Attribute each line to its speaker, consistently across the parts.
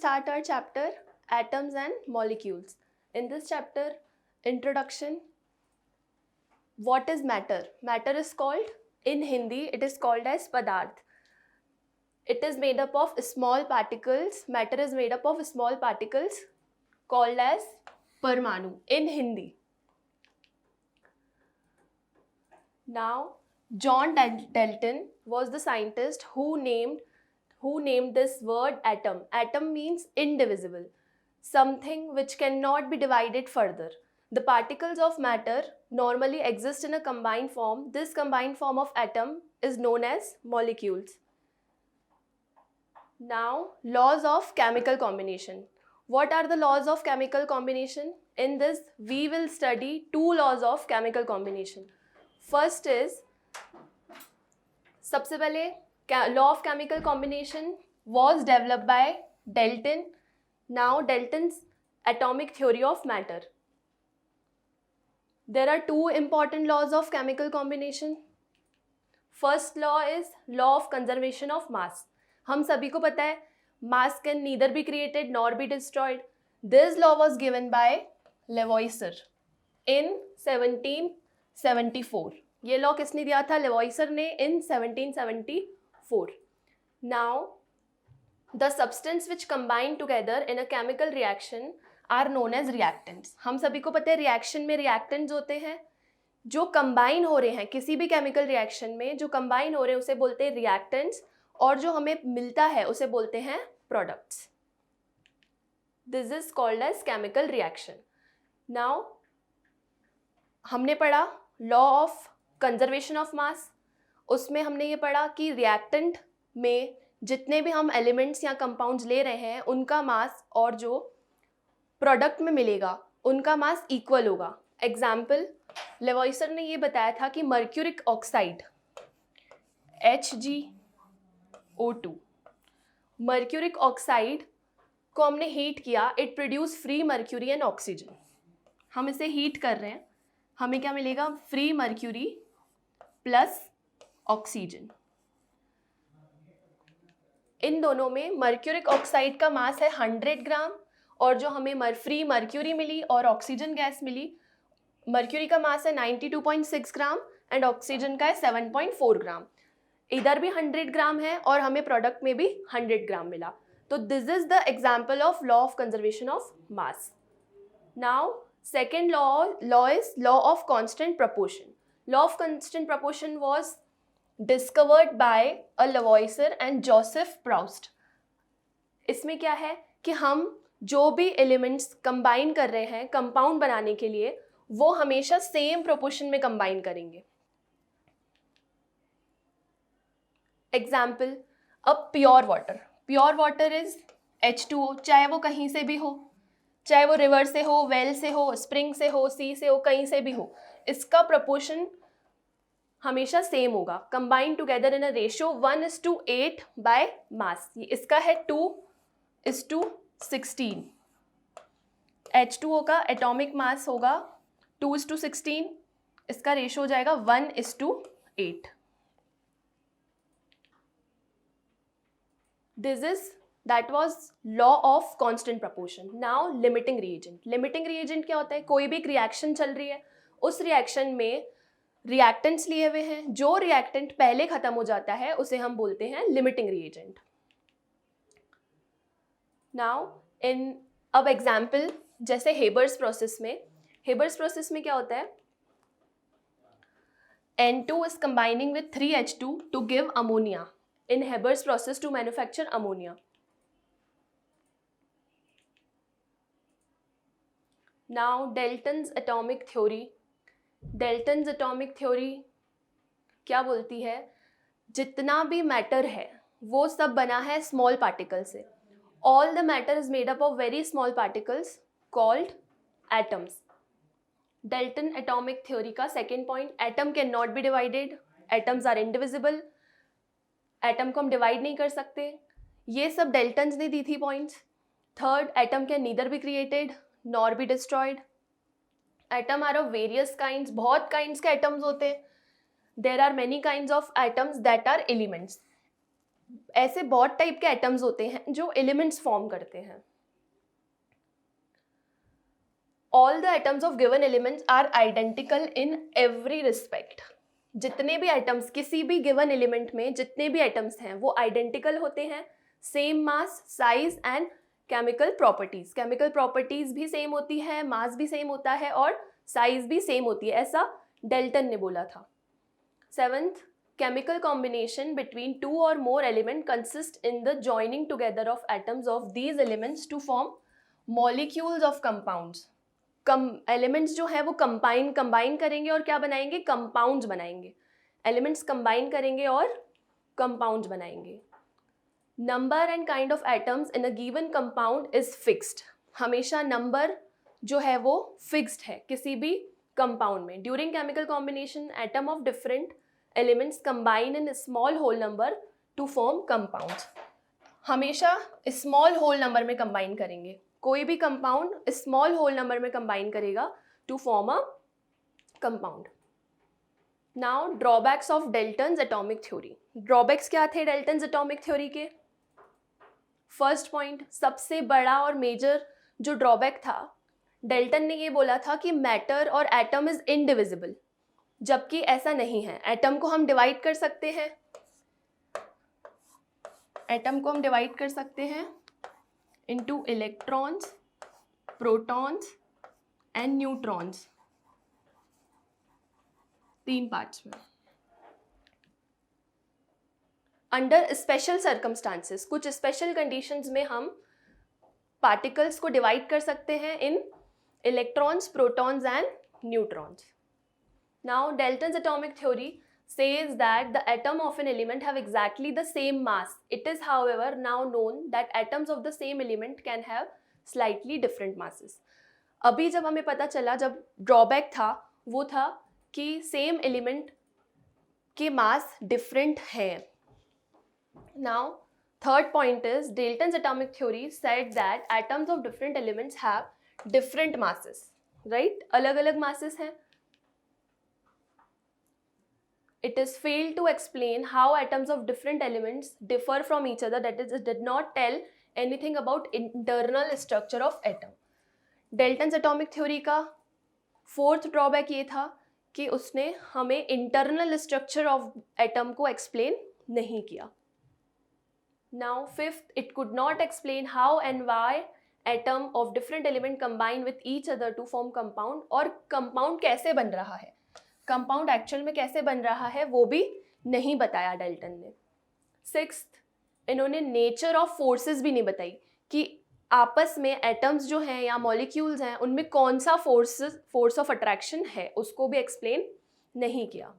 Speaker 1: start our chapter Atoms and Molecules. In this chapter, introduction. What is matter? Matter is called, in Hindi, it is called as Padarth. It is made up of small particles. Matter is made up of small particles called as Parmanu in Hindi. Now, John Dalton was the scientist who named this word atom. Atom means indivisible, something which cannot be divided further. The particles of matter normally exist in a combined form. This combined form of atom is known as molecules. Now, laws of chemical combination. What are the laws of chemical combination? In this, we will study two laws of chemical combination. First is, सबसे पहले law of chemical combination was developed by Dalton. Now, Dalton's atomic theory of matter. There are two important laws of chemical combination. First law is law of conservation of mass. हम सभी को पता है mass can neither be created nor be destroyed. This law was given by Lavoisier in 1774. ये law किसने दिया था? लेवॉइसर ने in 1774. Now, the substance which combine together in a chemical reaction are known as reactants. हम सभी को पता है reaction में reactants होते हैं जो combine हो रहे हैं किसी भी chemical reaction में, जो combine हो रहे हैं उसे बोलते हैं reactants, और जो हमें मिलता है उसे बोलते हैं products. This is called as chemical reaction. Now, हमने पढ़ा law of conservation of mass. उसमें हमने ये पढ़ा कि reactant में जितने भी हम elements या compounds ले रहे हैं उनका mass और जो product में मिलेगा उनका mass equal होगा. Example, लेवॉइसर ने ये बताया था कि mercuric oxide HgO2, mercuric oxide को हमने हीट किया, it produce free mercury and oxygen. हम इसे हीट कर रहे हैं, हमें क्या मिलेगा? Free mercury plus oxygen. इन दोनों में मर्क्यूरिक ऑक्साइड का मास है 100 ग्राम और जो हमें फ्री मर्क्यूरी मिली और ऑक्सीजन गैस मिली, मर्क्यूरी का मास है 92.6 ग्राम एंड ऑक्सीजन का है 7.4 ग्राम. इधर भी 100 ग्राम है और हमें प्रोडक्ट में भी 100 ग्राम मिला. तो this is the example of law of conservation of mass. Now second law is law of constant proportion. Law of constant proportion was discovered by a Lavoisier and Joseph Proust. इसमें क्या है कि हम जो भी एलिमेंट्स कंबाइन कर रहे हैं कंपाउंड बनाने के लिए वो हमेशा सेम प्रोपोर्शन में कंबाइन करेंगे. एग्जाम्पल, अब pure water. Pure water is H2O, चाहे वो कहीं से भी हो, चाहे वो रिवर से हो, वेल से हो, स्प्रिंग से हो, सी से हो, कहीं से भी हो, इसका प्रपोर्शन हमेशा सेम होगा. Combine together in a ratio 1:8 by mass. इसका है 2:16. H2O का एटॉमिक मास होगा 2:16. इसका रेशियो हो जाएगा 1:8. That was law of constant proportion. Now limiting reagent. Limiting reagent क्या होता है? कोई भी रिएक्शन चल रही है, उस रिएक्शन में रिएक्टेंट्स लिए हुए हैं, जो रिएक्टेंट पहले खत्म हो जाता है उसे हम बोलते हैं लिमिटिंग रिएजेंट. नाउ अब एग्जाम्पल, जैसे हेबर्स प्रोसेस में क्या होता है? N2 is combining with 3H2 to give ammonia in Haber's process to manufacture ammonia. Now Dalton's atomic theory. Dalton's atomic theory क्या बोलती है? जितना भी मैटर है वो सब बना है स्मॉल पार्टिकल से. All the matter is made up of very small particles called atoms. Dalton atomic theory का second point, atom cannot be divided. Atoms are indivisible. Atom को हम divide नहीं कर सकते. ये सब Daltons ने दी थी points. Third, atom can neither be created nor be destroyed. Atom are of various kinds. बहुत kinds के atoms होते हैं. There are many kinds of atoms that are elements. ऐसे बहुत टाइप के एटम्स होते हैं जो एलिमेंट्स फॉर्म करते हैं. All the atoms of given elements are identical in every respect. जितने भी एटम्स किसी भी गिवन एलिमेंट में जितने भी एटम्स हैं वो आइडेंटिकल होते हैं. Same mass, size and chemical properties. Chemical properties भी सेम होती है, मास भी सेम होता है और साइज भी सेम होती है, ऐसा डेल्टन ने बोला था. 7th, chemical combination between two or more elements consists in the joining together of atoms of these elements to form molecules of compounds. Elements जो है वो कंबाइन करेंगे और क्या बनाएंगे, कंपाउंड्स बनाएंगे. एलिमेंट्स कंबाइन करेंगे और कंपाउंड्स बनाएंगे. Number and kind of atoms in a given compound is fixed. हमेशा नंबर जो है वो फिक्स्ड है किसी भी कंपाउंड में. During chemical combination atom of different elements combine in small whole number to form compounds. हमेशा स्मॉल होल नंबर में कंबाइन करेंगे. कोई भी कंपाउंड स्मॉल होल नंबर में कंबाइन करेगा to form a compound. Now drawbacks of Dalton's atomic theory. Drawbacks क्या थे Dalton's atomic theory के? फर्स्ट पॉइंट, सबसे बड़ा और मेजर जो ड्रॉबैक था, डेल्टन ने ये बोला था कि मैटर और एटम इज इनडिविजिबल, जबकि ऐसा नहीं है. एटम को हम डिवाइड कर सकते हैं. एटम को हम डिवाइड कर सकते हैं into electrons, protons and neutrons. 3 parts में. अंडर स्पेशल सर्कमस्टांसेस, कुछ स्पेशल कंडीशंस में हम पार्टिकल्स को डिवाइड कर सकते हैं in electrons, protons and neutrons. Now Dalton's atomic theory says that the atom of an element have exactly the same mass. It is however now known that atoms of the same element can have slightly different masses. अभी जब हमें पता चला, जब drawback था वो था कि सेम एलिमेंट के मास डिफरेंट है. Now third point is Dalton's atomic theory said that atoms of different elements have different masses. Right, अलग अलग masses हैं. It is failed to explain how atoms of different elements differ from each other. That is, it did not tell anything about internal structure of atom. Dalton's atomic theory का fourth drawback ये था कि उसने हमें internal structure of atom को explain नहीं किया. Now fifth, it could not explain how and why atom of different element combine with each other to form compound. और कंपाउंड कैसे बन रहा है, कंपाउंड एक्चुअल में कैसे बन रहा है, वो भी नहीं बताया डेल्टन ने. सिक्स्थ, इन्होंने नेचर ऑफ फोर्सेस भी नहीं बताई कि आपस में एटम्स जो हैं या मॉलिक्यूल्स हैं उनमें कौन सा फोर्स ऑफ अट्रैक्शन है, उसको भी एक्सप्लेन नहीं किया.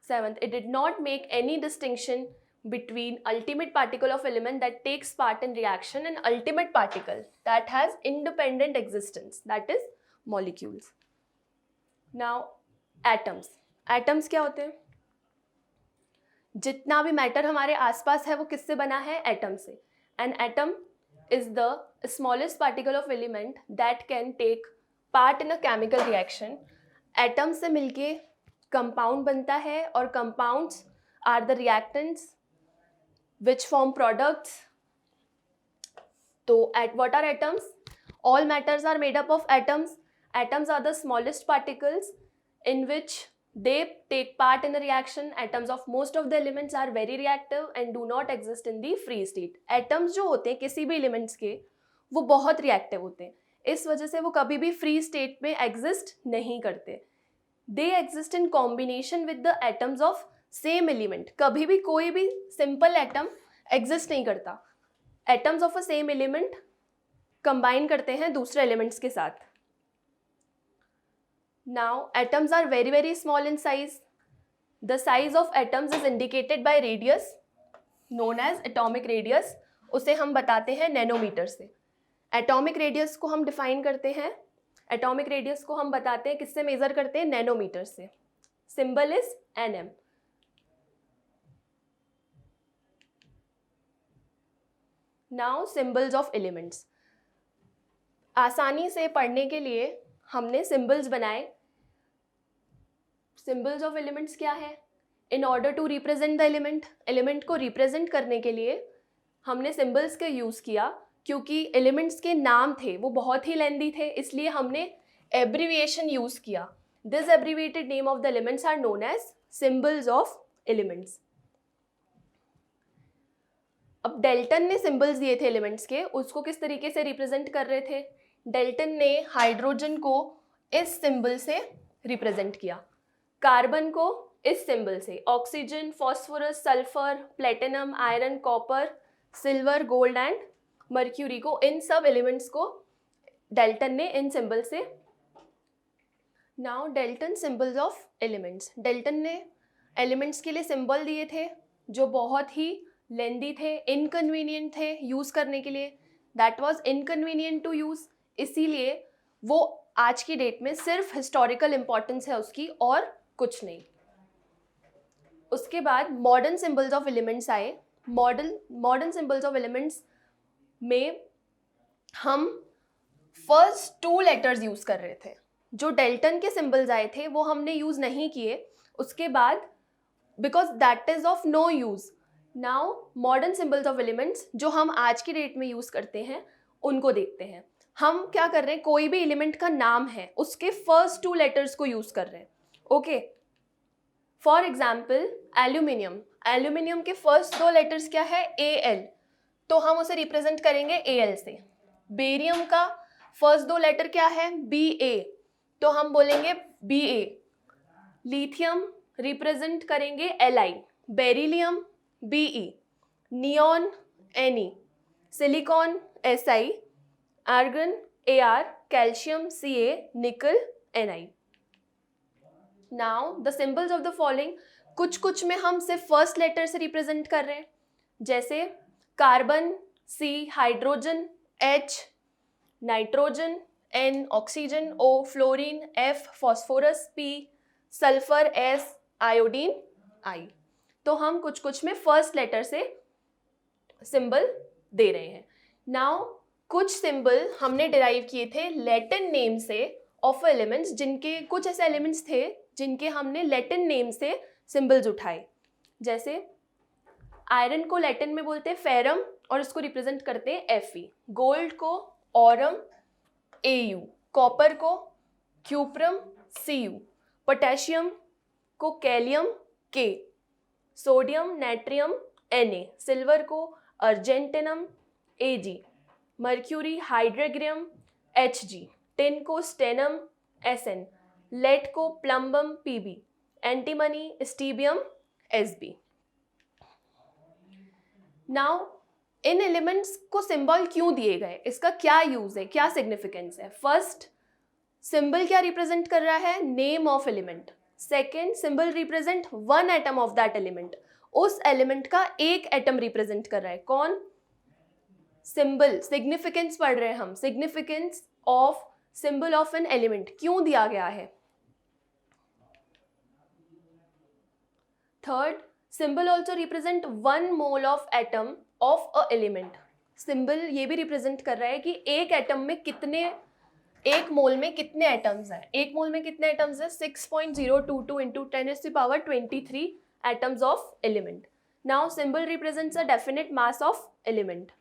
Speaker 1: Seventh, it did not make any distinction between ultimate particle of element that takes part in reaction and ultimate particle that has independent existence, that is molecules. Now atoms क्या होते हैं? जितना भी मैटर हमारे आसपास है वो किससे बना है? एटम से. An atom is the smallest particle of element that can take part in a chemical reaction. Atom से मिलके कंपाउंड बनता है और compounds are the reactants which form products. So what are atoms? All matters are made up of atoms. Atoms are the smallest particles in which they take part in a reaction. Atoms of most of the elements are very reactive and do not exist in the free state. Atoms जो होते हैं किसी भी elements के, वो बहुत reactive होते हैं. इस वजह से वो कभी भी free state में exist नहीं करते. They exist in combination with the atoms of same element. कभी भी कोई भी सिंपल एटम एग्जिस्ट नहीं करता. Atoms of a same element combine करते हैं दूसरे एलिमेंट्स के साथ. Now atoms are very very small in size. The size of atoms is indicated by radius known as atomic radius. उसे हम बताते हैं नैनोमीटर से. एटॉमिक रेडियस को हम डिफाइन करते हैं, एटॉमिक रेडियस को हम बताते हैं किससे मेजर करते हैं? नैनोमीटर से. Symbol is NM. Now symbols of elements. आसानी से पढ़ने के लिए हमने सिम्बल्स बनाए. सिम्बल्स ऑफ एलिमेंट्स क्या है? In order to represent the element को रिप्रेजेंट करने के लिए हमने सिम्बल्स का यूज़ किया, क्योंकि एलिमेंट्स के नाम थे वो बहुत ही लेंदी थे, इसलिए हमने एब्रीविएशन यूज़ किया. This abbreviated name of the elements are known as symbols of elements. अब डेल्टन ने सिंबल्स दिए थे एलिमेंट्स के, उसको किस तरीके से रिप्रेजेंट कर रहे थे? डेल्टन ने हाइड्रोजन को इस सिंबल से रिप्रेजेंट किया, कार्बन को इस सिंबल से, oxygen, phosphorus, sulphur, platinum, iron, copper, silver, gold and mercury को, इन सब एलिमेंट्स को डेल्टन ने इन सिंबल से. Now Dalton symbols of elements. Dalton ने एलिमेंट्स के लिए सिंबल दिए थे जो बहुत ही लेंदी थे, इनकन्वीनियंट थे यूज़ करने के लिए. That was inconvenient to use, इसीलिए वो आज की डेट में सिर्फ हिस्टोरिकल इम्पॉर्टेंस है उसकी और कुछ नहीं. उसके बाद मॉडर्न सिंबल्स ऑफ एलिमेंट्स आए. मॉडर्न सिंबल्स ऑफ एलिमेंट्स में हम फर्स्ट 2 लेटर्स यूज़ कर रहे थे. जो डेल्टन के सिंबल्स आए थे वो हमने यूज़ नहीं किए उसके बाद, because that is of no use. Now modern symbols of elements जो हम आज की डेट में यूज़ करते हैं उनको देखते हैं. हम क्या कर रहे हैं, कोई भी एलिमेंट का नाम है उसके फर्स्ट 2 लेटर्स को यूज़ कर रहे हैं. ओके, फॉर एग्जाम्पल एल्यूमिनियम के फर्स्ट 2 लेटर्स क्या है? AL, तो हम उसे रिप्रेजेंट करेंगे AL से. बेरियम का फर्स्ट 2 लेटर क्या है? BA, तो हम बोलेंगे BA. लिथियम रिप्रेजेंट करेंगे Li, beryllium BE, neon Ne, silicon Si, argon AR, calcium Ca, nickel Ni. Now the symbols of the following, कुछ में हम सिर्फ फर्स्ट लेटर से रिप्रेजेंट कर रहे हैं, जैसे carbon C, hydrogen H, nitrogen N, oxygen O, fluorine F, phosphorus P, sulphur S, iodine I. तो हम कुछ में फर्स्ट लेटर से सिंबल दे रहे हैं. नाउ कुछ सिंबल हमने डिराइव किए थे लैटिन नेम से ऑफ एलिमेंट्स, जिनके कुछ ऐसे एलिमेंट्स थे जिनके हमने लैटिन नेम से सिंबल्स उठाए. जैसे आयरन को लैटिन में बोलते हैं फेरम और इसको रिप्रेजेंट करते हैं Fe. गोल्ड को ऑरम Au, कॉपर को क्यूप्रम Cu, पोटेशियम को kalium K, sodium natrium Na, silver को argentum Ag, mercury hydrargyrum Hg, tin को स्टेनम Sn, लेड को plumbum Pb, antimony stibium Sb. Now इन एलिमेंट्स को सिंबल क्यों दिए गए, इसका क्या यूज है, क्या सिग्निफिकेंस है? फर्स्ट, सिंबल क्या रिप्रेजेंट कर रहा है? Name of element. Second, symbol represent 1 atom of that element, उस एलिमेंट का एक एटम रिप्रेजेंट कर रहा है. कौन? सिंबल. सिग्निफिकेंस पढ़ रहे हैं हम, significance of symbol of an element क्यों दिया गया है. Third, symbol also represent 1 mole of atom of a element. Symbol ये भी रिप्रेजेंट कर रहा है कि एक एटम में कितने, एक मोल में कितने एटम्स हैं. एक मोल में कितने एटम्स हैं? 6.022 into 10⁻23 atoms of element. Now symbol represents a definite mass of element.